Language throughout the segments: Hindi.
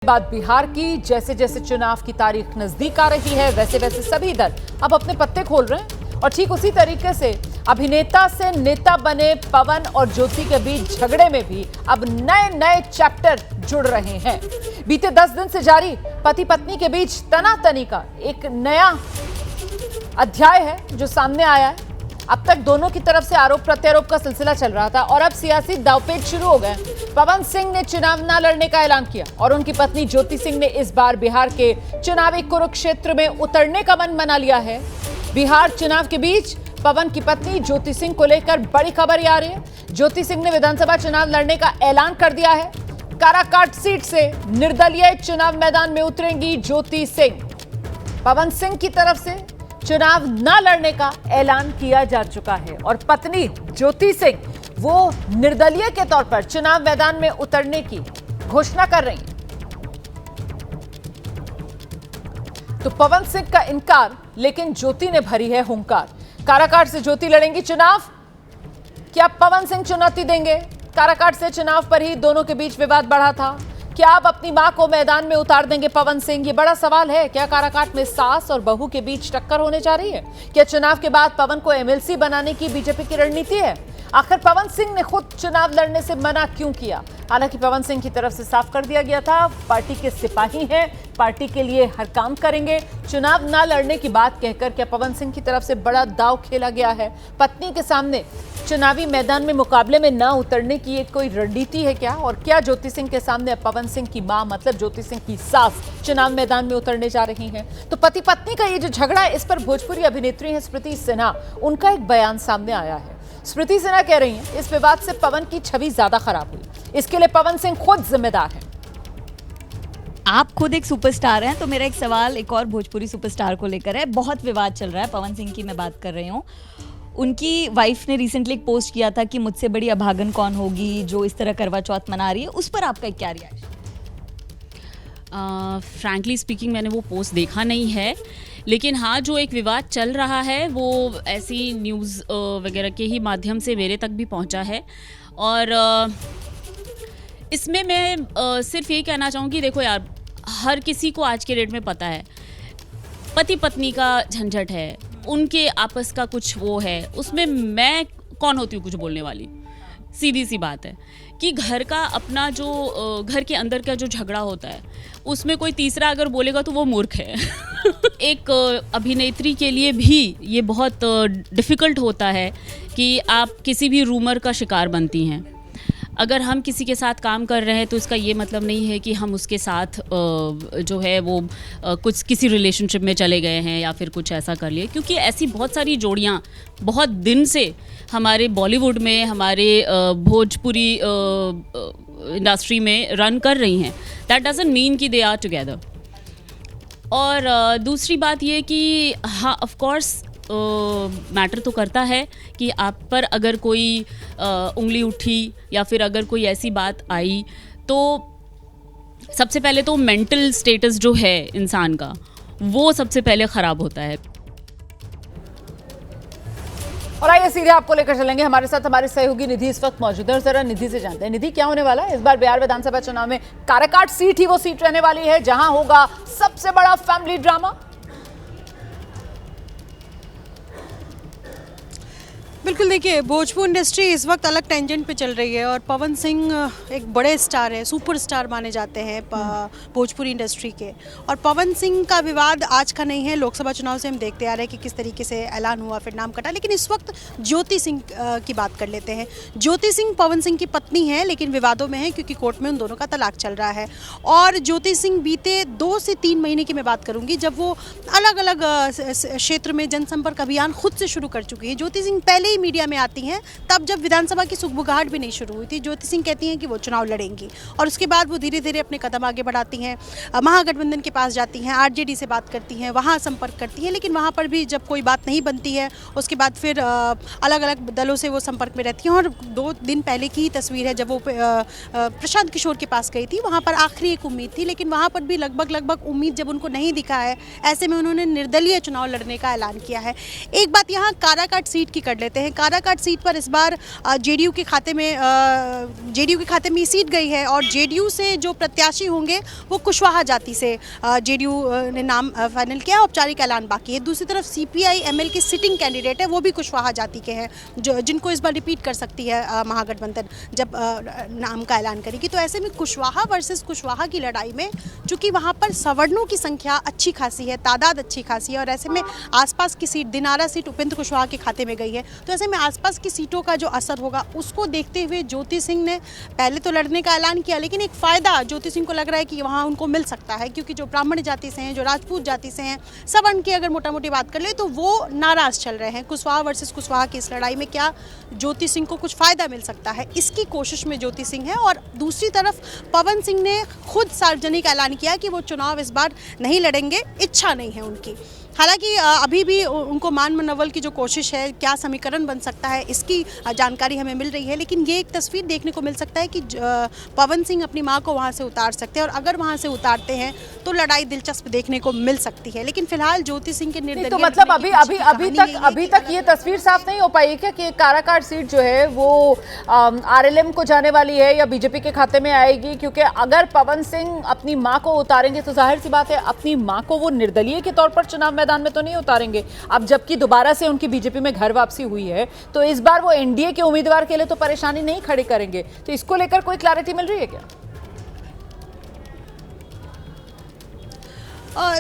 बात बिहार की, जैसे जैसे चुनाव की तारीख नजदीक आ रही है वैसे वैसे सभी दल अब अपने पत्ते खोल रहे हैं और ठीक उसी तरीके से अभिनेता से नेता बने पवन और ज्योति के बीच झगड़े में भी अब नए नए चैप्टर जुड़ रहे हैं। बीते 10 दिन से जारी पति पत्नी के बीच तनातनी का एक नया अध्याय है जो सामने आया है। अब तक दोनों की तरफ से आरोप प्रत्यारोप का सिलसिला चल रहा था और अब सियासी दांवपेच शुरू हो गए। पवन सिंह ने चुनाव न लड़ने का ऐलान किया और उनकी पत्नी ज्योति सिंह ने इस बार बिहार के चुनावी कुरुक्षेत्र में उतरने का मन बना लिया है। बिहार चुनाव के बीच पवन की पत्नी ज्योति सिंह को लेकर बड़ी खबर आ रही है। ज्योति सिंह ने विधानसभा चुनाव लड़ने का ऐलान कर दिया है। काराकाट सीट से निर्दलीय चुनाव मैदान में उतरेंगी ज्योति सिंह। पवन सिंह की तरफ से चुनाव न लड़ने का ऐलान किया जा चुका है और पत्नी ज्योति सिंह वो निर्दलीय के तौर पर चुनाव मैदान में उतरने की घोषणा कर रही हैं। तो पवन सिंह का इनकार, लेकिन ज्योति ने भरी है हुंकार। काराकाट से ज्योति लड़ेंगी चुनाव। क्या पवन सिंह चुनौती देंगे? काराकाट से चुनाव पर ही दोनों के बीच विवाद बढ़ा था। क्या आप अपनी मां को मैदान में उतार देंगे पवन सिंह? ये बड़ा सवाल है। क्या काराकाट में सास और बहू के बीच टक्कर होने जा रही है? क्या चुनाव के बाद पवन को एमएलसी बनाने की बीजेपी की रणनीति है? आखिर पवन सिंह ने खुद चुनाव लड़ने से मना क्यों किया? हालांकि पवन सिंह की तरफ से साफ कर दिया गया था, पार्टी के सिपाही हैं, पार्टी के लिए हर काम करेंगे। चुनाव ना लड़ने की बात कहकर क्या पवन सिंह की तरफ से बड़ा दांव खेला गया है? पत्नी के सामने चुनावी मैदान में मुकाबले में ना उतरने की एक कोई रणनीति है क्या? और क्या ज्योति सिंह के सामने पवन सिंह की मां मतलब ज्योति सिंह की सास चुनाव मैदान में उतरने जा रही हैं? तो पति पत्नी का ये जो झगड़ा है, इस पर भोजपुरी अभिनेत्री है स्मृति सिन्हा, उनका एक बयान सामने आया है। स्मृति सिन्हा कह रही हैं इस विवाद से पवन की छवि ज्यादा खराब हुई, इसके लिए पवन सिंह खुद जिम्मेदार है। आप खुद एक सुपरस्टार हैं, तो मेरा एक सवाल एक और भोजपुरी सुपरस्टार को लेकर है। बहुत विवाद चल रहा है, पवन सिंह की मैं बात कर रही हूँ। उनकी वाइफ ने रिसेंटली एक पोस्ट किया था कि मुझसे बड़ी अभागन कौन होगी जो इस तरह करवा चौथ मना रही है। उस पर आपका क्या रिएक्शन? फ्रैंकली स्पीकिंग मैंने वो पोस्ट देखा नहीं है, लेकिन हाँ जो एक विवाद चल रहा है वो ऐसी न्यूज़ वगैरह के ही माध्यम से मेरे तक भी पहुंचा है। और इसमें मैं सिर्फ यही कहना चाहूँगी, देखो यार, हर किसी को आज के डेट में पता है पति पत्नी का झंझट है, उनके आपस का कुछ वो है, उसमें मैं कौन होती हूँ कुछ बोलने वाली? सीधी सी बात है कि घर का अपना जो घर के अंदर का जो झगड़ा होता है उसमें कोई तीसरा अगर बोलेगा तो वो मूर्ख है। एक अभिनेत्री के लिए भी ये बहुत डिफ़िकल्ट होता है कि आप किसी भी रूमर का शिकार बनती हैं। अगर हम किसी के साथ काम कर रहे हैं तो इसका ये मतलब नहीं है कि हम उसके साथ जो है वो कुछ किसी रिलेशनशिप में चले गए हैं या फिर कुछ ऐसा कर लिए, क्योंकि ऐसी बहुत सारी जोड़ियाँ बहुत दिन से हमारे बॉलीवुड में, हमारे भोजपुरी इंडस्ट्री में रन कर रही हैं। दैट डजंट मीन कि दे आर टुगेदर। और दूसरी बात ये कि हाँ, ऑफ कोर्स मैटर तो करता है कि आप पर अगर कोई उंगली उठी या फिर अगर कोई ऐसी बात आई तो सबसे पहले तो मेंटल स्टेटस जो है इंसान का वो सबसे पहले ख़राब होता है। और आइए सीधे आपको लेकर चलेंगे, हमारे साथ हमारे सहयोगी निधि इस वक्त मौजूद है और जरा निधि से जानते हैं निधि क्या होने वाला है इस बार बिहार विधानसभा चुनाव में। काराकाट सीट ही वो सीट रहने वाली है जहां होगा सबसे बड़ा फैमिली ड्रामा। बिल्कुल, देखिए, भोजपुर इंडस्ट्री इस वक्त अलग टेंजेंट पे चल रही है और पवन सिंह एक बड़े स्टार है, सुपरस्टार माने जाते हैं भोजपुरी इंडस्ट्री के। और पवन सिंह का विवाद आज का नहीं है, लोकसभा चुनाव से हम देखते आ रहे हैं कि किस तरीके से ऐलान हुआ, फिर नाम कटा। लेकिन इस वक्त ज्योति सिंह की बात कर लेते हैं। ज्योति सिंह पवन सिंह की पत्नी है, लेकिन विवादों में है क्योंकि कोर्ट में उन दोनों का तलाक चल रहा है। और ज्योति सिंह बीते 2 से 3 महीने की मैं बात करूँगी, जब वो अलग अलग क्षेत्र में जनसंपर्क अभियान खुद से शुरू कर चुकी है। ज्योति सिंह पहले ही मीडिया में आती हैं तब जब विधानसभा की सुगबुगाहट भी नहीं शुरू हुई थी। ज्योति सिंह कहती हैं कि वो चुनाव लड़ेंगी और उसके बाद वो धीरे धीरे अपने कदम आगे बढ़ाती हैं, महागठबंधन के पास जाती हैं, आरजेडी से बात करती हैं, वहाँ संपर्क करती हैं। लेकिन वहाँ पर भी जब कोई बात नहीं बनती है उसके बाद फिर अलग अलग दलों से वो संपर्क में रहती हैं। और 2 दिन पहले की ही तस्वीर है जब वो प्रशांत किशोर के पास गई थी। वहाँ पर आखिरी एक उम्मीद थी, लेकिन वहाँ पर भी लगभग उम्मीद जब उनको नहीं दिखा है, ऐसे में उन्होंने निर्दलीय चुनाव लड़ने का ऐलान किया है। एक बात यहाँ काराकाट सीट की कर लेते देखते हैं। काराकाट सीट पर इस बार जेडीयू के खाते में ये सीट गई है और जेडीयू से जो प्रत्याशी होंगे वो कुशवाहा जाति से जेडीयू ने नाम फाइनल किया, औपचारिक ऐलान बाकी है। दूसरी तरफ सीपीआई एमएल के सिटिंग कैंडिडेट है, वो भी कुशवाहा जाति के हैं, जिनको इस बार रिपीट कर सकती है महागठबंधन जब नाम का ऐलान करेगी। तो ऐसे में कुशवाहा वर्सेस कुशवाहा की लड़ाई में चूंकि वहाँ पर सवर्णों की संख्या अच्छी खासी है, तादाद अच्छी खासी है, और ऐसे में आसपास की सीट दिनारा सीट उपेंद्र कुशवाहा के खाते में गई है, तो ऐसे में आसपास की सीटों का जो असर होगा उसको देखते हुए ज्योति सिंह ने पहले तो लड़ने का ऐलान किया, लेकिन एक फ़ायदा ज्योति सिंह को लग रहा है कि वहाँ उनको मिल सकता है, क्योंकि जो ब्राह्मण जाति से हैं, जो राजपूत जाति से हैं, सवर्ण की अगर मोटा मोटी बात कर ले तो वो नाराज़ चल रहे हैं। कुशवाहा वर्सेस कुशवाहा की इस लड़ाई में क्या ज्योति सिंह को कुछ फ़ायदा मिल सकता है, इसकी कोशिश में ज्योति सिंह है। और दूसरी तरफ पवन सिंह ने खुद सार्वजनिक ऐलान किया कि वो चुनाव इस बार नहीं लड़ेंगे, इच्छा नहीं है उनकी। हालांकि अभी भी उनको मान मनोबल की जो कोशिश है, क्या समीकरण बन सकता है, इसकी जानकारी हमें मिल रही है, लेकिन ये एक तस्वीर देखने को मिल सकता है कि पवन सिंह अपनी मां को वहां से उतार सकते हैं, और अगर वहां से उतारते हैं तो लड़ाई दिलचस्प देखने को मिल सकती है। लेकिन फिलहाल ज्योति सिंह के निर्दलीय तो मतलब अभी तक ये तस्वीर साफ नहीं हो पाई क्या कि काराकाट सीट जो है वो आरएलएम को जाने वाली है या बीजेपी के खाते में आएगी? क्योंकि अगर पवन सिंह अपनी मां को उतारेंगे तो जाहिर सी बात है अपनी मां को वो निर्दलीय के तौर पर चुनाव मैदान में तो नहीं उतारेंगे। अब जबकि दोबारा से उनकी बीजेपी में घर वापसी हुई है, तो इस बार वो एनडीए के उम्मीदवार के लिए तो परेशानी नहीं खड़ी करेंगे। तो इसको लेकर कोई क्लैरिटी मिल रही है क्या?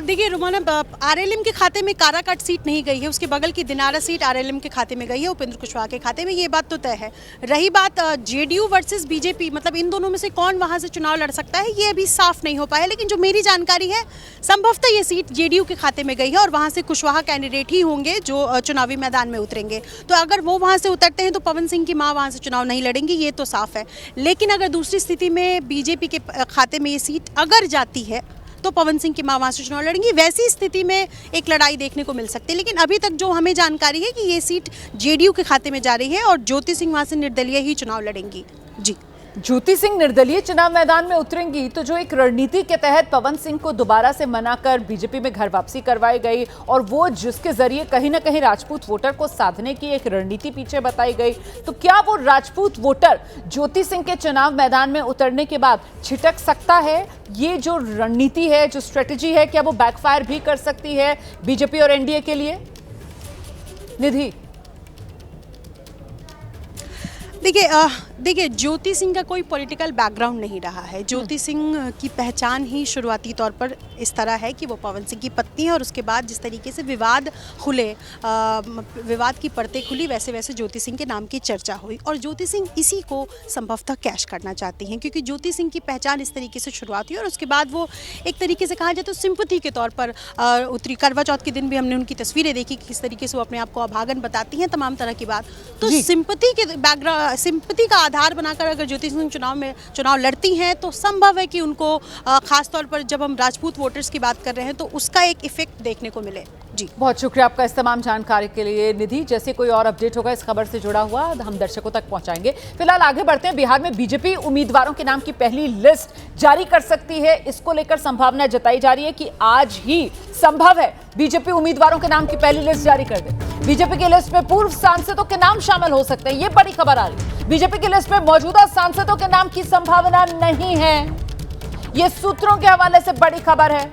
देखिए रुमाना, आरएलएम के खाते में काराकाट सीट नहीं गई है, उसके बगल की दिनारा सीट आरएलएम के खाते में गई है, उपेंद्र कुशवाहा के खाते में, ये बात तो तय है। रही बात जेडीयू वर्सेस बीजेपी, मतलब इन दोनों में से कौन वहां से चुनाव लड़ सकता है, ये अभी साफ नहीं हो पाया। लेकिन जो मेरी जानकारी है, संभवतः ये सीट जेडीयू के खाते में गई है और वहां से कुशवाहा कैंडिडेट ही होंगे जो चुनावी मैदान में उतरेंगे। तो अगर वो वहां से उतरते हैं तो पवन सिंह की माँ वहां से चुनाव नहीं लड़ेंगी, ये तो साफ है। लेकिन अगर दूसरी स्थिति में बीजेपी के खाते में ये सीट अगर जाती है तो पवन सिंह की मां वहां से चुनाव लड़ेंगी, वैसी स्थिति में एक लड़ाई देखने को मिल सकती है। लेकिन अभी तक जो हमें जानकारी है कि ये सीट जेडीयू के खाते में जा रही है और ज्योति सिंह वहां से निर्दलीय ही चुनाव लड़ेंगी। जी, ज्योति सिंह निर्दलीय चुनाव मैदान में उतरेंगी, तो जो एक रणनीति के तहत पवन सिंह को दोबारा से मनाकर बीजेपी में घर वापसी करवाई गई और वो जिसके जरिए कहीं ना कहीं राजपूत वोटर को साधने की एक रणनीति पीछे बताई गई, तो क्या वो राजपूत वोटर ज्योति सिंह के चुनाव मैदान में उतरने के बाद छिटक सकता है? ये जो रणनीति है, जो स्ट्रेटेजी है, क्या वो बैकफायर भी कर सकती है बीजेपी और एनडीए के लिए? निधि, देखिए ज्योति सिंह का कोई पॉलिटिकल बैकग्राउंड नहीं रहा है। ज्योति सिंह की पहचान ही शुरुआती तौर पर इस तरह है कि वो पवन सिंह की पत्नी है, और उसके बाद जिस तरीके से विवाद की परतें खुली, वैसे वैसे ज्योति सिंह के नाम की चर्चा हुई, और ज्योति सिंह इसी को संभवतः कैश करना चाहती हैं, क्योंकि ज्योति सिंह की पहचान इस तरीके से शुरुआत हुई और उसके बाद वो एक तरीके से कहा जाए तो सिंपैथी के तौर पर उतरी। करवा चौथ के दिन भी हमने उनकी तस्वीरें देखी कि किस तरीके से वो अपने आप को अभागन बताती हैं, तमाम तरह की बात। तो सिंपैथी का आधार बनाकर अगर ज्योति सिंह चुनाव लड़ती हैं तो संभव है कि उनको खास तौर पर जब हम राजपूत वोटर्स की बात कर रहे हैं तो उसका एक इफेक्ट देखने को मिले। जी, बहुत शुक्रिया आपका इस तमाम जानकारी के लिए निधि। जैसे कोई और अपडेट होगा इस खबर से जुड़ा हुआ हम दर्शकों तक पहुंचाएंगे। फिलहाल आगे बढ़ते हैं। बिहार में बीजेपी उम्मीदवारों के नाम की पहली लिस्ट जारी कर सकती है, इसको लेकर संभावना जताई जा रही है कि आज ही संभव है बीजेपी उम्मीदवारों के नाम की पहली लिस्ट जारी कर दे। बीजेपी की लिस्ट में पूर्व सांसदों के नाम शामिल हो सकते हैं, ये बड़ी खबर आ रही है। बीजेपी की लिस्ट में मौजूदा सांसदों के नाम की संभावना नहीं है, ये सूत्रों के हवाले से बड़ी खबर है।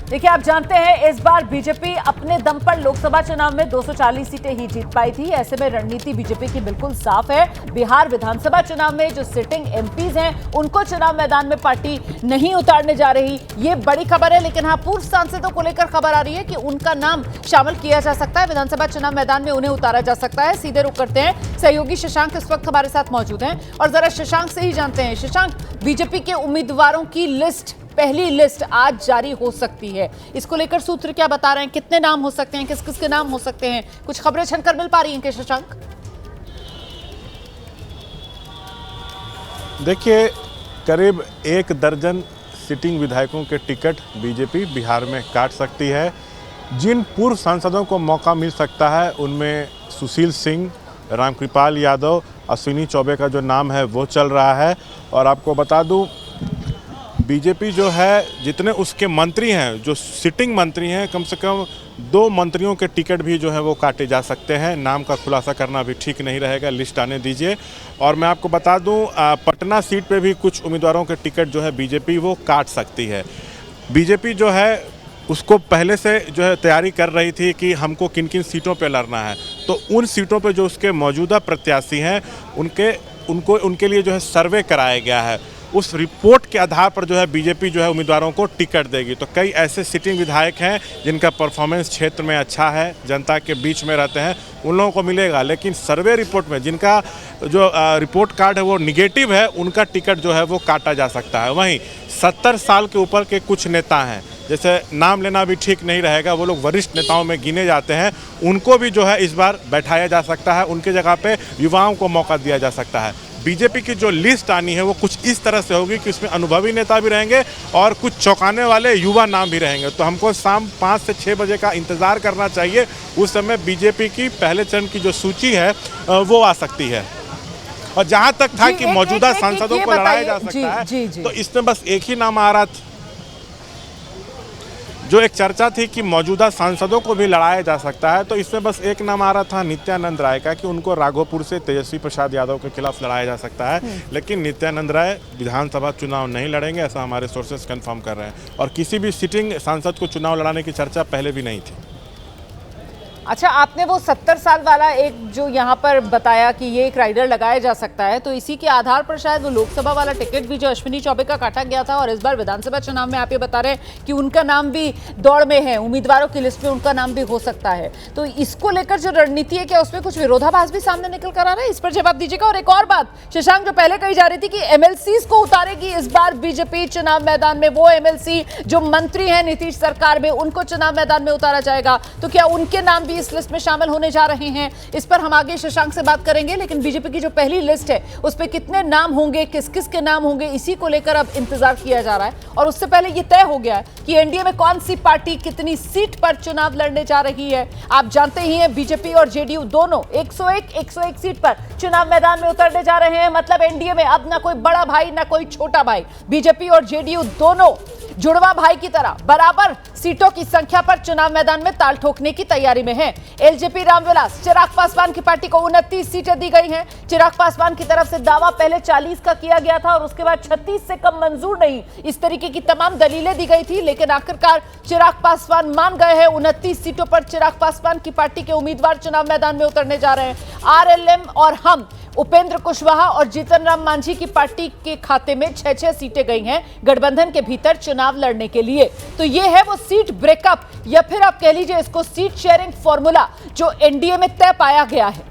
देखिए, आप जानते हैं इस बार बीजेपी अपने दम पर लोकसभा चुनाव में 240 सीटें ही जीत पाई थी। ऐसे में रणनीति बीजेपी की बिल्कुल साफ है। बिहार विधानसभा चुनाव में जो सिटिंग एमपीज हैं उनको चुनाव मैदान में पार्टी नहीं उतारने जा रही, ये बड़ी खबर है। लेकिन हाँ, पूर्व सांसदों को लेकर खबर आ रही है कि उनका नाम शामिल किया जा सकता है, विधानसभा चुनाव मैदान में उन्हें उतारा जा सकता है। सीधे रुख करते हैं, सहयोगी शशांक इस वक्त हमारे साथ मौजूद हैं और जरा शशांक से ही जानते हैं। शशांक, बीजेपी के उम्मीदवारों की लिस्ट, पहली लिस्ट आज जारी हो सकती है, इसको लेकर सूत्र क्या बता रहे हैं? कितने नाम हो सकते हैं, किस किस के नाम हो सकते हैं? कुछ खबरें छनकर मिल पा रही हैं क्या शशांक? देखिए, करीब 1 दर्जन सिटिंग विधायकों के टिकट बीजेपी बिहार में काट सकती है। जिन पूर्व सांसदों को मौका मिल सकता है उनमें सुशील सिंह, रामकृपाल यादव, अश्विनी चौबे का जो नाम है वो चल रहा है। और आपको बता दूं बीजेपी जो है जितने उसके मंत्री हैं, जो सिटिंग मंत्री हैं, कम से कम 2 मंत्रियों के टिकट भी जो है वो काटे जा सकते हैं। नाम का खुलासा करना भी ठीक नहीं रहेगा, लिस्ट आने दीजिए। और मैं आपको बता दूं, पटना सीट पे भी कुछ उम्मीदवारों के टिकट जो है बीजेपी वो काट सकती है। बीजेपी जो है उसको पहले से जो है तैयारी कर रही थी कि हमको किन किन सीटों पे लड़ना है, तो उन सीटों पे जो उसके मौजूदा प्रत्याशी हैं उनके लिए जो है सर्वे कराया गया है। उस रिपोर्ट के आधार पर जो है बीजेपी जो है उम्मीदवारों को टिकट देगी। तो कई ऐसे सिटिंग विधायक हैं जिनका परफॉर्मेंस क्षेत्र में अच्छा है, जनता के बीच में रहते हैं, उन लोगों को मिलेगा। लेकिन सर्वे रिपोर्ट में जिनका जो रिपोर्ट कार्ड है वो निगेटिव है, उनका टिकट जो है वो काटा जा सकता है। वहीं 70 साल के ऊपर के कुछ नेता हैं, जैसे नाम लेना भी ठीक नहीं रहेगा, वो लोग वरिष्ठ नेताओं में गिने जाते हैं, उनको भी जो है इस बार बैठाया जा सकता है। उनके जगह पे युवाओं को मौका दिया जा सकता है। बीजेपी की जो लिस्ट आनी है वो कुछ इस तरह से होगी कि उसमें अनुभवी नेता भी रहेंगे और कुछ चौंकाने वाले युवा नाम भी रहेंगे। तो हमको शाम 5 से 6 बजे का इंतज़ार करना चाहिए। उस समय बीजेपी की पहले चरण की जो सूची है वो आ सकती है। और जहाँ तक था कि मौजूदा सांसदों को लड़ाया जा सकता है, तो इसमें बस एक ही नाम आ रहा था, जो एक चर्चा थी कि मौजूदा सांसदों को भी लड़ाया जा सकता है। तो इसमें बस एक नाम आ रहा था नित्यानंद राय का, कि उनको राघोपुर से तेजस्वी प्रसाद यादव के खिलाफ लड़ाया जा सकता है। लेकिन नित्यानंद राय विधानसभा चुनाव नहीं लड़ेंगे, ऐसा हमारे सोर्सेस कंफर्म कर रहे हैं। और किसी भी सिटिंग सांसद को चुनाव लड़ाने की चर्चा पहले भी नहीं थी। अच्छा, आपने वो 70 साल वाला एक जो यहाँ पर बताया कि ये एक राइडर लगाया जा सकता है, तो इसी के आधार पर शायद वो लोकसभा वाला टिकट भी जो अश्विनी चौबे का काटा गया था, और इस बार विधानसभा चुनाव में आप ये बता रहे हैं कि उनका नाम भी दौड़ में है, उम्मीदवारों की लिस्ट में उनका नाम भी हो सकता है। तो इसको लेकर जो रणनीति है, क्या उसमें कुछ विरोधाभास भी सामने निकल कर आ रहा है? इस पर जवाब दीजिएगा। और एक और बात शशांक, जो पहले कही जा रही थी कि MLCs को उतारेगी इस बार बीजेपी चुनाव मैदान में, वो MLC जो मंत्री हैं नीतीश सरकार में, उनको चुनाव मैदान में उतारा जाएगा, तो क्या उनके नाम भी इस लिस्ट में शामिल होने जा रहे हैं? इस पर हम आगे शशांक से बात करेंगे। लेकिन बीजेपी की जो पहली लिस्ट है उस पर कितने नाम होंगे, किस किस के नाम होंगे, इसी को लेकर अब इंतजार किया जा रहा है। और उससे पहले यह तय हो गया है कि एनडीए में कौन सी पार्टी कितनी सीट पर चुनाव लड़ने जा रही है। आप जानते ही हैं बीजेपी और जेडीयू दोनों 101 सीट पर चुनाव मैदान में उतरने जा रहे हैं। मतलब एनडीए में अब ना कोई बड़ा भाई ना कोई छोटा भाई, बीजेपी और जेडीयू दोनों जुड़वा भाई की तरह बराबर सीटों की संख्या पर चुनाव मैदान में ताल ठोकने की तैयारी में है। एलजेपी रामविलास चिराग पासवान की पार्टी को 29 सीटें दी गई हैं। चिराग पासवान की तरफ से दावा पहले 40 का किया गया था और उसके बाद 36 से कम मंजूर नहीं, इस तरीके की तमाम दलीलें दी गई थी। लेकिन आखिरकार चिराग पासवान मान गए हैं। 29 सीटों पर चिराग पासवान की पार्टी के उम्मीदवार चुनाव मैदान में उतरने जा रहे हैं। आरएलएम और हम उपेंद्र कुशवाहा और जीतन राम मांझी की पार्टी के खाते में 6 सीटें गई हैं गठबंधन के भीतर चुनाव लड़ने के लिए। तो ये है वो सीट ब्रेकअप, या फिर आप कह लीजिए इसको सीट शेयरिंग फॉर्मूला जो एनडीए में तय पाया गया है।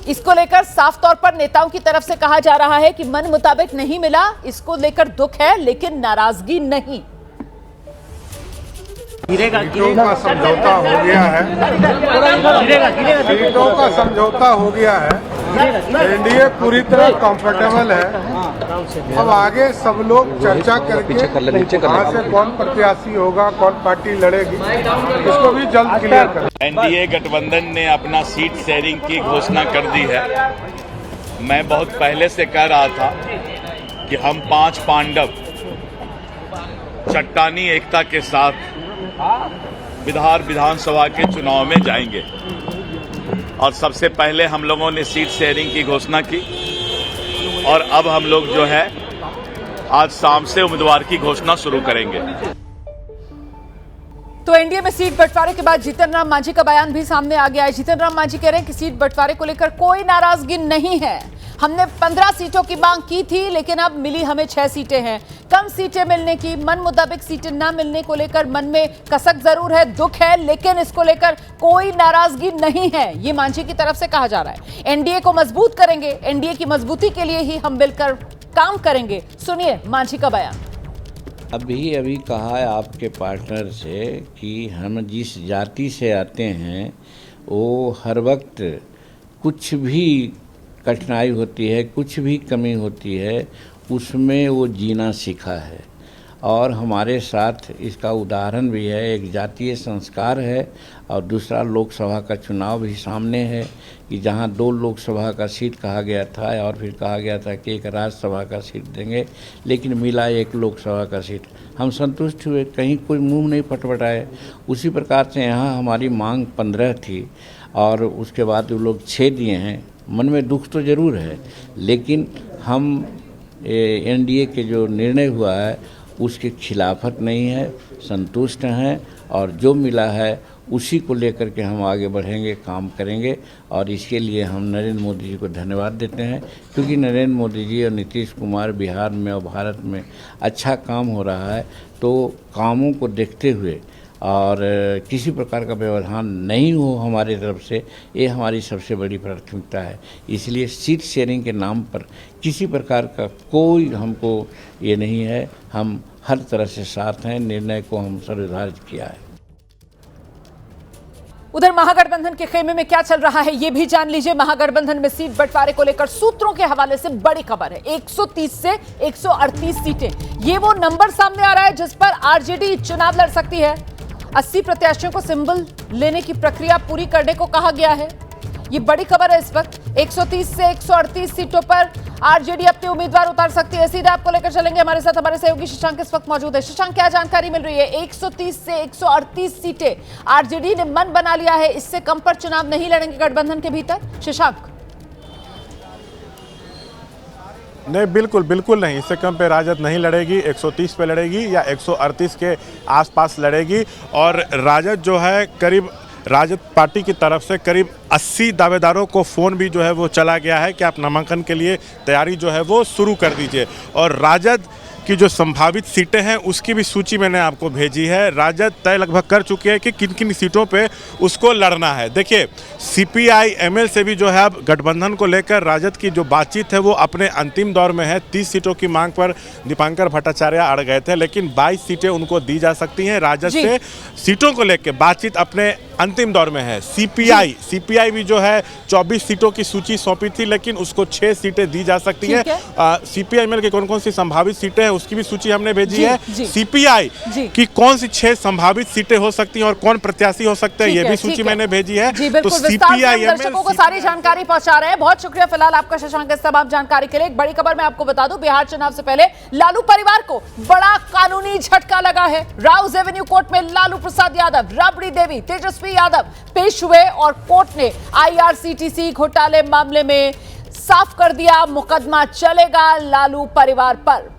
इसको लेकर साफ तौर पर नेताओं की तरफ से कहा जा रहा है कि मन मुताबिक नहीं मिला, इसको लेकर दुख है लेकिन नाराजगी नहीं। सीटों का समझौता हो गया है, सीटों का समझौता हो गया है। एनडीए पूरी तरह कंफर्टेबल है। अब आगे सब लोग चर्चा करके कहाँ से कौन प्रत्याशी होगा, कौन पार्टी लड़ेगी, इसको भी जल्द क्लियर करें। एनडीए गठबंधन ने अपना सीट शेयरिंग की घोषणा कर दी है। मैं बहुत पहले से कह रहा था कि हम 5 पांडव चट्टानी एकता के साथ बिहार विधानसभा के चुनाव में जाएंगे, और सबसे पहले हम लोगों ने सीट शेयरिंग की घोषणा की, और अब हम लोग जो है आज शाम से उम्मीदवार की घोषणा शुरू करेंगे। तो एनडीए में सीट बंटवारे के बाद जीतन राम मांझी का बयान भी सामने आ गया है। जीतन राम मांझी कह रहे हैं कि सीट बंटवारे को लेकर कोई नाराजगी नहीं है। हमने 15 सीटों की मांग की थी, लेकिन अब मिली हमें 6 सीटें हैं। कम सीटें मिलने की, मन मुताबिक सीटें ना मिलने को लेकर मन में कसक जरूर है, दुख है, लेकिन इसको लेकर कोई नाराजगी नहीं है, ये मांझी की तरफ से कहा जा रहा है। एनडीए को मजबूत करेंगे, एनडीए की मजबूती के लिए ही हम मिलकर काम करेंगे। सुनिए मांझी का बयान। अभी कहा है आपके पार्टनर से कि हम जिस जाति से आते हैं वो हर वक्त कुछ भी कठिनाई होती है, कुछ भी कमी होती है, उसमें वो जीना सीखा है। और हमारे साथ इसका उदाहरण भी है, एक जातीय संस्कार है और दूसरा लोकसभा का चुनाव भी सामने है कि जहां 2 लोकसभा का सीट कहा गया था और फिर कहा गया था कि एक राज्यसभा का सीट देंगे, लेकिन मिला 1 लोकसभा का सीट। हम संतुष्ट हुए, कहीं कोई मुंह नहीं फटफटाए। उसी प्रकार से यहाँ हमारी मांग 15 थी और उसके बाद वो लोग 6 दिए हैं। मन में दुख तो ज़रूर है, लेकिन हम एनडीए के जो निर्णय हुआ है उसके खिलाफत नहीं है, संतुष्ट हैं और जो मिला है उसी को लेकर के हम आगे बढ़ेंगे, काम करेंगे। और इसके लिए हम नरेंद्र मोदी जी को धन्यवाद देते हैं, क्योंकि नरेंद्र मोदी जी और नीतीश कुमार बिहार में और भारत में अच्छा काम हो रहा है। तो कामों को देखते हुए और किसी प्रकार का व्यवधान नहीं हो हमारी तरफ से, ये हमारी सबसे बड़ी प्राथमिकता है। इसलिए सीट शेयरिंग के नाम पर किसी प्रकार का कोई हमको ये नहीं है, हम हर तरह से साथ हैं। निर्णय को हम सर्वधार्य किया है। उधर महागठबंधन के खेमे में क्या चल रहा है ये भी जान लीजिए। महागठबंधन में सीट बंटवारे को लेकर सूत्रों के हवाले से बड़ी खबर है। 130 से 138 सीटें, ये वो नंबर सामने आ रहा है जिस पर आरजेडी चुनाव लड़ सकती है। 80 प्रत्याशियों को सिंबल लेने की प्रक्रिया पूरी करने को कहा गया है। ये बड़ी खबर है इस वक्त। 130 से 138 सीटों पर आरजेडी अपने उम्मीदवार उतार सकती है। सीधे आपको लेकर चलेंगे, हमारे साथ हमारे सहयोगी शशांक इस वक्त मौजूद है। शशांक, क्या जानकारी मिल रही है? 130 से 138 सीटें आरजेडी ने मन बना लिया है, इससे कम पर चुनाव नहीं लड़ेंगे गठबंधन के भीतर। शशांक? नहीं, बिल्कुल नहीं, इससे कम पे राजद नहीं लड़ेगी। 130 पे लड़ेगी या 138 के आसपास लड़ेगी। और राजद जो है करीब राजद पार्टी की तरफ से करीब 80 दावेदारों को फ़ोन भी जो है वो चला गया है कि आप नामांकन के लिए तैयारी जो है वो शुरू कर दीजिए। और राजद की जो संभावित सीटें हैं उसकी भी सूची मैंने आपको भेजी है। राजद तय लगभग कर चुकी है कि किन किन सीटों पे उसको लड़ना है। देखिए, सीपीआई एमएल से भी जो है अब गठबंधन को लेकर राजद की जो बातचीत है वो अपने अंतिम दौर में है। 30 सीटों की मांग पर दीपांकर भट्टाचार्य अड़ गए थे, लेकिन 22 सीटें उनको दी जा सकती हैं। राजद से सीटों को लेकर बातचीत अपने अंतिम दौर में है। सीपीआई भी जो है 24 सीटों की सूची सौंपी थी, लेकिन उसको 6 सीटें दी जा सकती हैं। सीपीआई एमएल की कौन कौन सी संभावित सीटें हैं उसकी भी सूची हमने भेजी है। सीपीआई की कौन सी 6 संभावित सीटें हो सकती हैं और कौन प्रत्याशी हो सकते हैं ये भी सूची मैंने भेजी है। तो सीपीआई दर्शकों को सारी जानकारी पहुंचा रहे हैं। बहुत शुक्रिया फिलहाल आपका शशांक इस तमाम जानकारी के लिए। एक बड़ी खबर मैं आपको बता दूं, बिहार चुनाव से पहले लालू परिवार को बड़ा कानूनी झटका लगा है। राउज एवेन्यू कोर्ट में लालू प्रसाद यादव, राबड़ी देवी, तेजस्वी यादव पेश हुए और कोर्ट ने आईआरसीटीसी घोटाले मामले में साफ कर दिया, मुकदमा चलेगा लालू परिवार पर।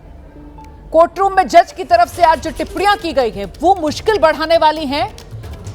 कोर्टरूम में जज की तरफ से आज जो टिप्पणियां की गई हैं वो मुश्किल बढ़ाने वाली हैं,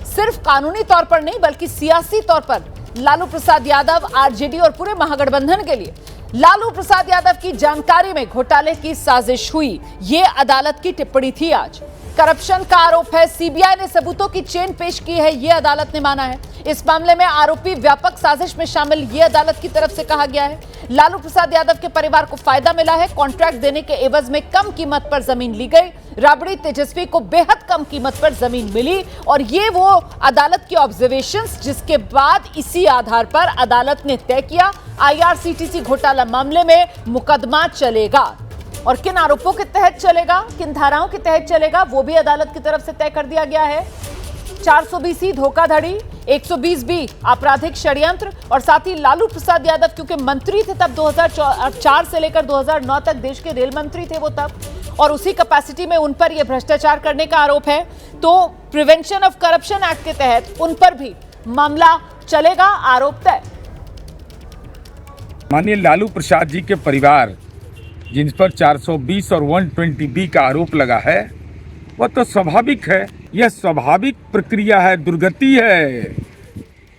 सिर्फ कानूनी तौर पर नहीं बल्कि सियासी तौर पर लालू प्रसाद यादव, आरजेडी और पूरे महागठबंधन के लिए। लालू प्रसाद यादव की जानकारी में घोटाले की साजिश हुई, ये अदालत की टिप्पणी थी आज। करप्शन का आरोप है, सीबीआई ने सबूतों की चेन पेश की है, यह अदालत ने माना है। इस मामले में आरोपी व्यापक साजिश में शामिल, यह अदालत की तरफ से कहा गया है। लालू प्रसाद यादव के परिवार को फायदा मिला है, कॉन्ट्रैक्ट देने के एवज में कम कीमत पर जमीन ली गई। राबड़ी तेजस्वी को बेहद कम कीमत पर जमीन मिली और ये वो अदालत की ऑब्जर्वेशंस जिसके बाद इसी आधार पर अदालत ने तय किया आईआरसीटीसी घोटाला मामले में मुकदमा चलेगा। और किन आरोपों के तहत चलेगा, किन धाराओं के तहत चलेगा, वो भी अदालत की तरफ से तय कर दिया गया है। 420 धोखाधड़ी, 120 बी आपराधिक षड्यंत्र और साथ ही लालू प्रसाद यादव क्योंकि मंत्री थे तब 2004 से लेकर 2009 तक देश के रेल मंत्री थे वो तब, और उसी कैपेसिटी में उन पर यह भ्रष्टाचार करने का आरोप है। तो प्रिवेंशन ऑफ करप्शन एक्ट के तहत उन पर भी मामला चलेगा, आरोप तय। माननीय लालू प्रसाद जी के परिवार जिन पर 420 और 120B का आरोप लगा है वह तो स्वाभाविक है, यह स्वाभाविक प्रक्रिया है, दुर्गति है।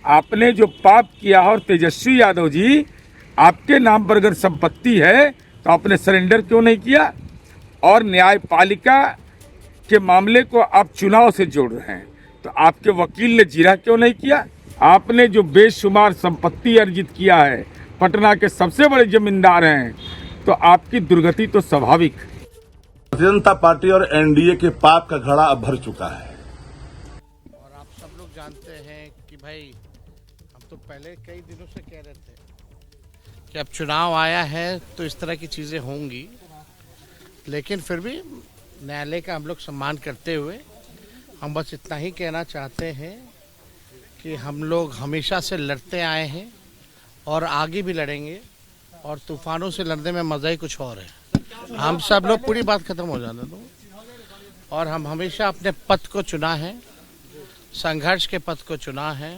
आपने जो पाप किया और तेजस्वी यादव जी आपके नाम पर अगर संपत्ति है तो आपने सरेंडर क्यों नहीं किया? और न्यायपालिका के मामले को आप चुनाव से जोड़ रहे हैं तो आपके वकील ने जीरा क्यों नहीं किया? आपने जो बेशुमार संपत्ति अर्जित किया है, पटना के सबसे बड़े जमींदार हैं, तो आपकी दुर्गति तो स्वाभाविक। भारतीय जनता पार्टी और एनडीए के पाप का घड़ा अब भर चुका है। और आप सब लोग जानते हैं कि भाई हम तो पहले कई दिनों से कह रहे थे कि अब चुनाव आया है तो इस तरह की चीजें होंगी, लेकिन फिर भी न्यायालय का हम लोग सम्मान करते हुए हम बस इतना ही कहना चाहते हैं कि हम लोग हमेशा से लड़ते आए हैं और आगे भी लड़ेंगे, और तूफानों से लड़ने में मज़ा ही कुछ और है। हम सब लोग, पूरी बात खत्म हो जाने दो, और हम हमेशा अपने पथ को चुना है, संघर्ष के पथ को चुना है।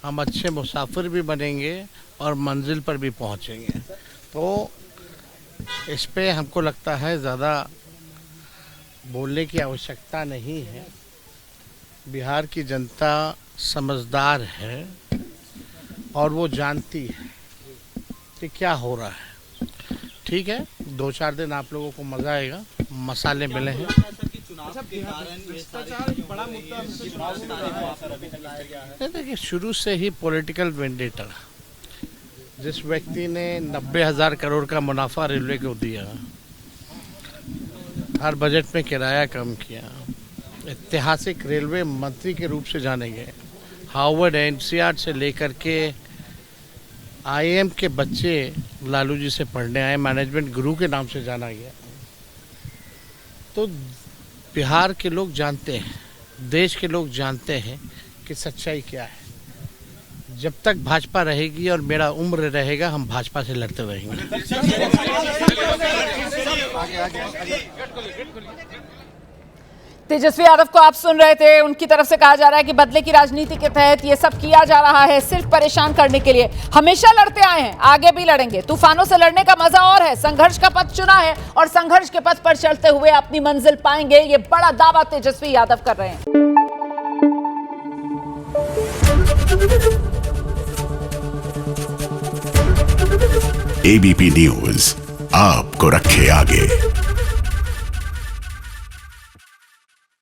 हम अच्छे मुसाफिर भी बनेंगे और मंजिल पर भी पहुंचेंगे। तो इस पे हमको लगता है ज़्यादा बोलने की आवश्यकता नहीं है। बिहार की जनता समझदार है और वो जानती है कि क्या हो रहा है। ठीक है, 2-4 दिन आप लोगों को मज़ा आएगा, मसाले मिले हैं। देखिए, शुरू से ही पॉलिटिकल वेंडेटा, जिस व्यक्ति ने 90,000 करोड़ का मुनाफा रेलवे को दिया, हर बजट में किराया कम किया, ऐतिहासिक रेलवे मंत्री के रूप से जाने गए, हार्वर्ड एनसीआर से लेकर के आईएम के बच्चे लालू जी से पढ़ने आए, मैनेजमेंट गुरु के नाम से जाना गया। तो बिहार के लोग जानते हैं, देश के लोग जानते हैं कि सच्चाई क्या है। जब तक भाजपा रहेगी और मेरा उम्र रहेगा, हम भाजपा से लड़ते रहेंगे। तेजस्वी यादव को आप सुन रहे थे। उनकी तरफ से कहा जा रहा है कि बदले की राजनीति के तहत ये सब किया जा रहा है सिर्फ परेशान करने के लिए। हमेशा लड़ते आए हैं, आगे भी लड़ेंगे। तूफानों से लड़ने का मजा और है। संघर्ष का पथ चुना है और संघर्ष के पथ पर चलते हुए अपनी मंजिल पाएंगे। ये बड़ा दावा तेजस्वी यादव कर रहे हैं। एबीपी न्यूज आपको रखे आगे।